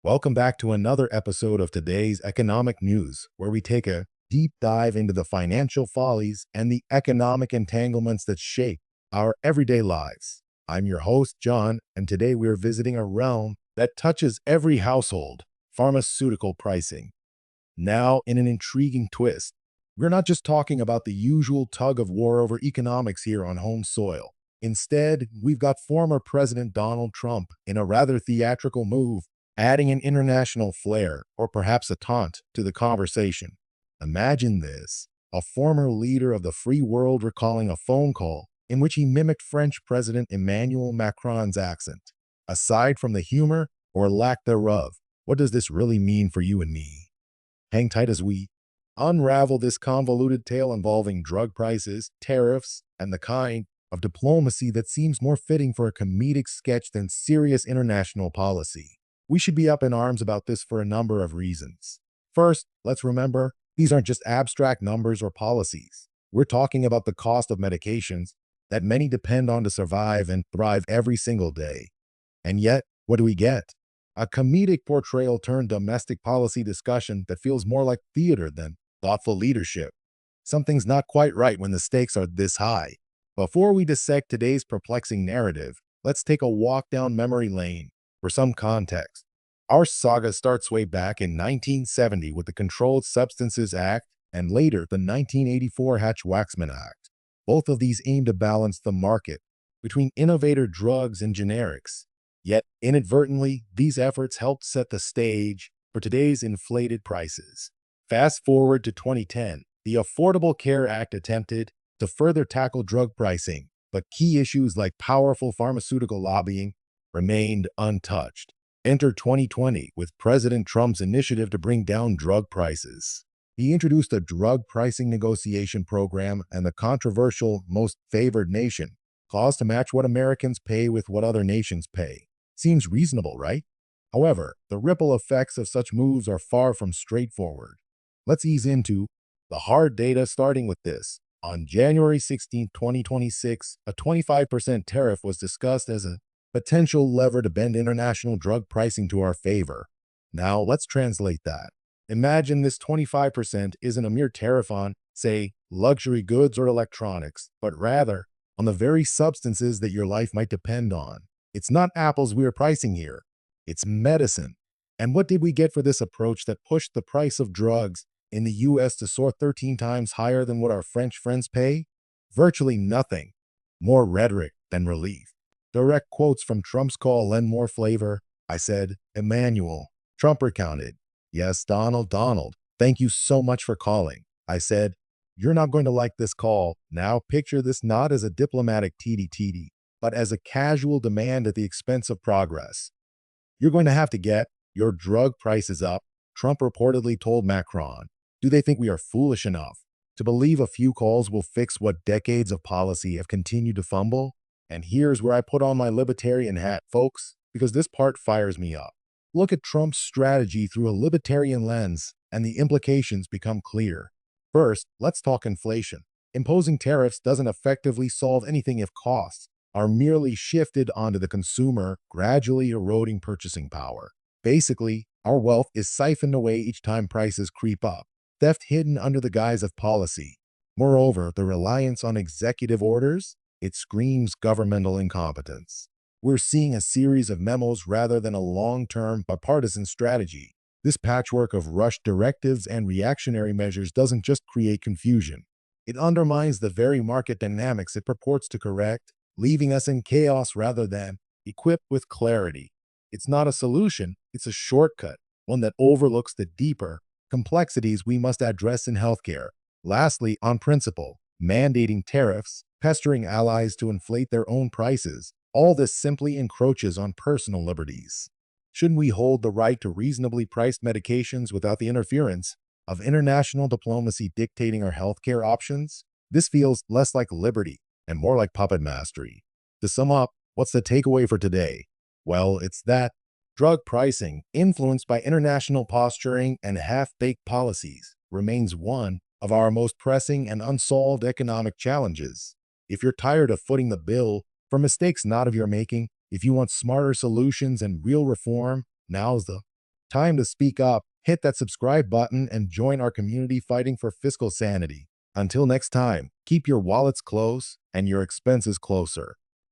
Welcome back to another episode of today's Economic News, where we take a deep dive into the financial follies and the economic entanglements that shape our everyday lives. I'm your host, John, and today we're visiting a realm that touches every household: pharmaceutical pricing. Now, in an intriguing twist, we're not just talking about the usual tug of war over economics here on home soil. Instead, we've got former President Donald Trump in a rather theatrical move, adding an international flair, or perhaps a taunt, to the conversation. Imagine this: a former leader of the free world recalling a phone call in which he mimicked French President Emmanuel Macron's accent. Aside from the humor, or lack thereof, what does this really mean for you and me? Hang tight as we unravel this convoluted tale involving drug prices, tariffs, and the kind of diplomacy that seems more fitting for a comedic sketch than serious international policy. We should be up in arms about this for a number of reasons. First, let's remember, these aren't just abstract numbers or policies. We're talking about the cost of medications that many depend on to survive and thrive every single day. And yet, what do we get? A comedic portrayal turned domestic policy discussion that feels more like theater than thoughtful leadership. Something's not quite right when the stakes are this high. Before we dissect today's perplexing narrative, let's take a walk down memory lane. For some context, our saga starts way back in 1970 with the Controlled Substances Act and later the 1984 Hatch-Waxman Act. Both of these aim to balance the market between innovator drugs and generics. Yet, inadvertently, these efforts helped set the stage for today's inflated prices. Fast forward to 2010, the Affordable Care Act attempted to further tackle drug pricing, but key issues like powerful pharmaceutical lobbying remained untouched. Enter 2020 with President Trump's initiative to bring down drug prices. He introduced a drug pricing negotiation program and the controversial most favored nation clause to match what Americans pay with what other nations pay. Seems reasonable, right? However, the ripple effects of such moves are far from straightforward. Let's ease into the hard data, starting with this. On January 16, 2026, a 25% tariff was discussed as a potential lever to bend international drug pricing to our favor. Now, let's translate that. Imagine this 25% isn't a mere tariff on, say, luxury goods or electronics, but rather on the very substances that your life might depend on. It's not apples we're pricing here, it's medicine. And what did we get for this approach that pushed the price of drugs in the US to soar 13 times higher than what our French friends pay? Virtually nothing. More rhetoric than relief. Direct quotes from Trump's call lend more flavor. I said, Emmanuel. Trump recounted, yes, Donald, thank you so much for calling. I said, you're not going to like this call. Now picture this not as a diplomatic TD, but as a casual demand at the expense of progress. You're going to have to get your drug prices up, Trump reportedly told Macron. Do they think we are foolish enough to believe a few calls will fix what decades of policy have continued to fumble? And here's where I put on my libertarian hat, folks, because this part fires me up. Look at Trump's strategy through a libertarian lens, and the implications become clear. First, let's talk inflation. Imposing tariffs doesn't effectively solve anything if costs are merely shifted onto the consumer, gradually eroding purchasing power. Basically, our wealth is siphoned away each time prices creep up, theft hidden under the guise of policy. Moreover, the reliance on executive orders, it screams governmental incompetence. We're seeing a series of memos rather than a long-term bipartisan strategy. This patchwork of rushed directives and reactionary measures doesn't just create confusion. It undermines the very market dynamics it purports to correct, leaving us in chaos rather than equipped with clarity. It's not a solution, it's a shortcut, one that overlooks the deeper complexities we must address in healthcare. Lastly, on principle, mandating tariffs, pestering allies to inflate their own prices, all this simply encroaches on personal liberties. Shouldn't we hold the right to reasonably priced medications without the interference of international diplomacy dictating our healthcare options? This feels less like liberty and more like puppet mastery. To sum up, what's the takeaway for today? Well, it's that drug pricing, influenced by international posturing and half-baked policies, remains one of our most pressing and unsolved economic challenges. If you're tired of footing the bill for mistakes not of your making, if you want smarter solutions and real reform, now's the Time to speak up, hit that subscribe button, and join our community fighting for fiscal sanity. Until next time, keep your wallets close and your expenses closer.